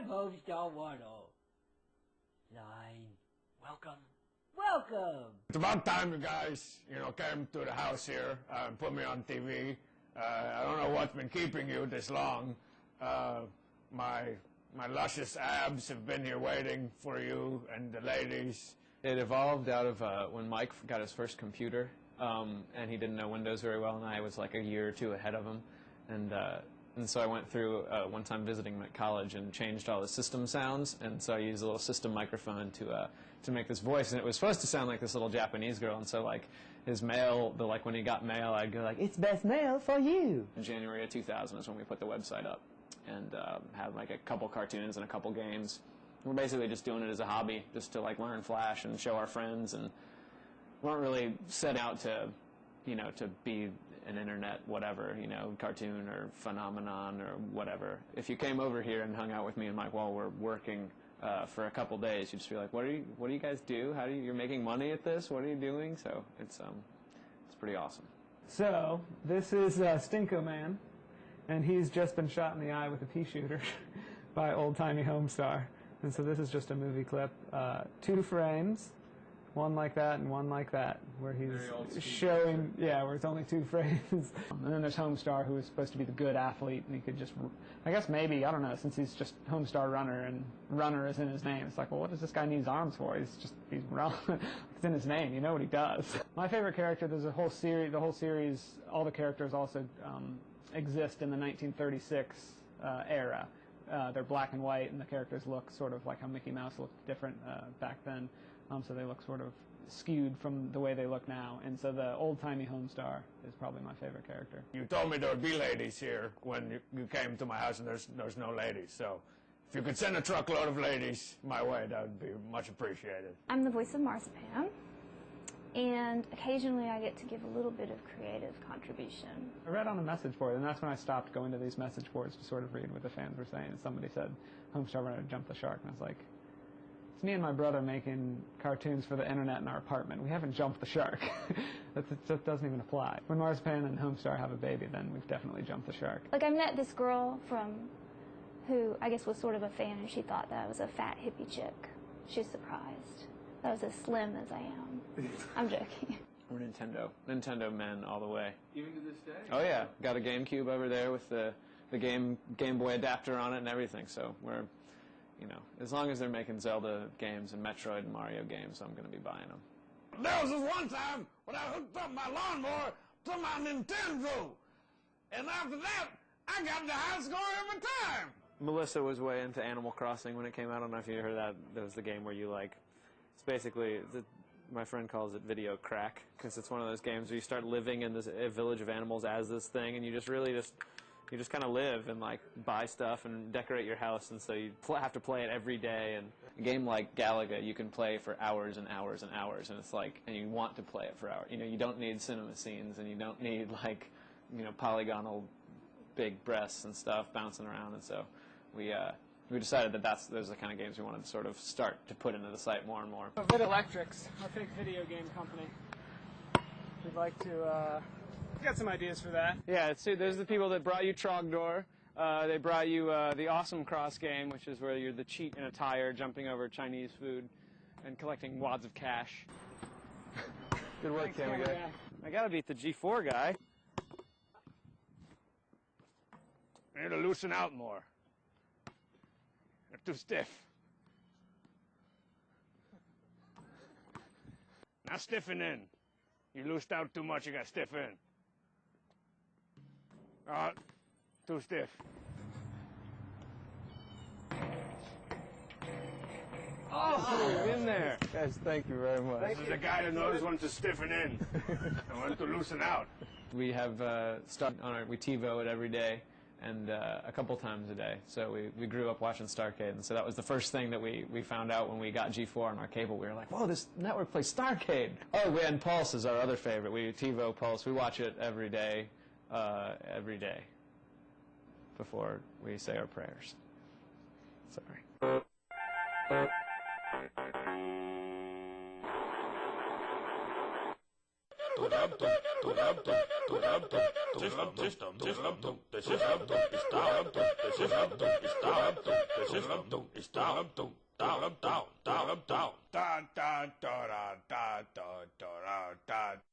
I'm HomeStarRunner. 9. Welcome. It's about time you guys, came to the house here and put me on TV. I don't know what's been keeping you this long. My luscious abs have been here waiting for you and the ladies. It evolved out of when Mike got his first computer, and he didn't know Windows very well, and I was like a year or two ahead of him. And so I went through one time visiting him at college and changed all the system sounds, and so I used a little system microphone to make this voice, and it was supposed to sound like this little Japanese girl, and so like his mail, when he got mail, I'd go like, "It's best mail for you." In January of 2000 is when we put the website up, and had like a couple cartoons and a couple games. We're basically just doing it as a hobby, just to like learn Flash and show our friends, and weren't really set out to be an internet whatever, cartoon or phenomenon or whatever. If you came over here and hung out with me and Mike while we're working for a couple days, you'd just be like, what do you guys do? You're making money at this? What are you doing? So it's pretty awesome. So this is Stinko Man, and he's just been shot in the eye with a pea shooter by old-timey Homestar. And so this is just a movie clip, 2 frames, one like that and one like that, where he's showing, where it's only 2 frames. And then there's Homestar, who is supposed to be the good athlete, and he could just, I guess maybe, I don't know, since he's just HomeStarRunner and runner is in his name, it's like, well, what does this guy need his arms for? He's wrong. It's in his name, you know what he does. My favorite character, there's a whole series, all the characters also exist in the 1936 era. They're black and white, and the characters look sort of like how Mickey Mouse looked different back then. So they look sort of skewed from the way they look now. And so the old-timey Homestar is probably my favorite character. You told me there would be ladies here when you came to my house, and there's no ladies. So if you could send a truckload of ladies my way, that would be much appreciated. I'm the voice of Marzipan, and occasionally I get to give a little bit of creative contribution. I read on a message board, and that's when I stopped going to these message boards to sort of read what the fans were saying. Somebody said, HomeStarRunner jumped the shark, and I was like, it's me and my brother making cartoons for the internet in our apartment. We haven't jumped the shark. That doesn't even apply. When Marzipan and Homestar have a baby, then we've definitely jumped the shark. Like, I met this girl who I guess was sort of a fan, and she thought that I was a fat hippie chick. She's surprised that I was as slim as I am. I'm joking. We're Nintendo men all the way. Even to this day? Oh yeah, got a GameCube over there with the Game Boy adapter on it and everything. So we're, as long as they're making Zelda games and Metroid and Mario games, I'm going to be buying them. There was this one time when I hooked up my lawnmower to my Nintendo, and after that, I got the high score every time. Melissa was way into Animal Crossing when it came out. I don't know if you heard that. That was the game where you it's basically, my friend calls it video crack, because it's one of those games where you start living in this village of animals as this thing, and you just kind of live and buy stuff and decorate your house, and so you have to play it every day. And a game like Galaga you can play for hours and hours and hours, and it's and you want to play it for hours. You don't need cinema scenes, and you don't need polygonal big breasts and stuff bouncing around, and so we decided that those are the kind of games we wanted to sort of start to put into the site more and more. Vid Electrics, our big video game company. We'd like to got some ideas for that. Yeah, there's the people that brought you Trogdor. They brought you the Awesome Cross game, which is where you're the cheat in a tire jumping over Chinese food and collecting wads of cash. Good work, camera guy. I gotta beat the G4 guy. I need to loosen out more. They're too stiff. Now stiffen in. You loosed out too much, you got stiff in. Too stiff. Oh, in there. Guys, thank you very much. This is the guy who knows when to stiffen in and when to loosen out. We have we TiVo it every day and a couple times a day. So we grew up watching Starcade, and so that was the first thing that we found out when we got G4 on our cable. We were like, whoa, this network plays Starcade. Oh, and Pulse is our other favorite. We TiVo Pulse. We watch it every day before we say our prayers. Sorry. System. It's down, down, down, down, down, down, down, down, down, down, down, down, down, down.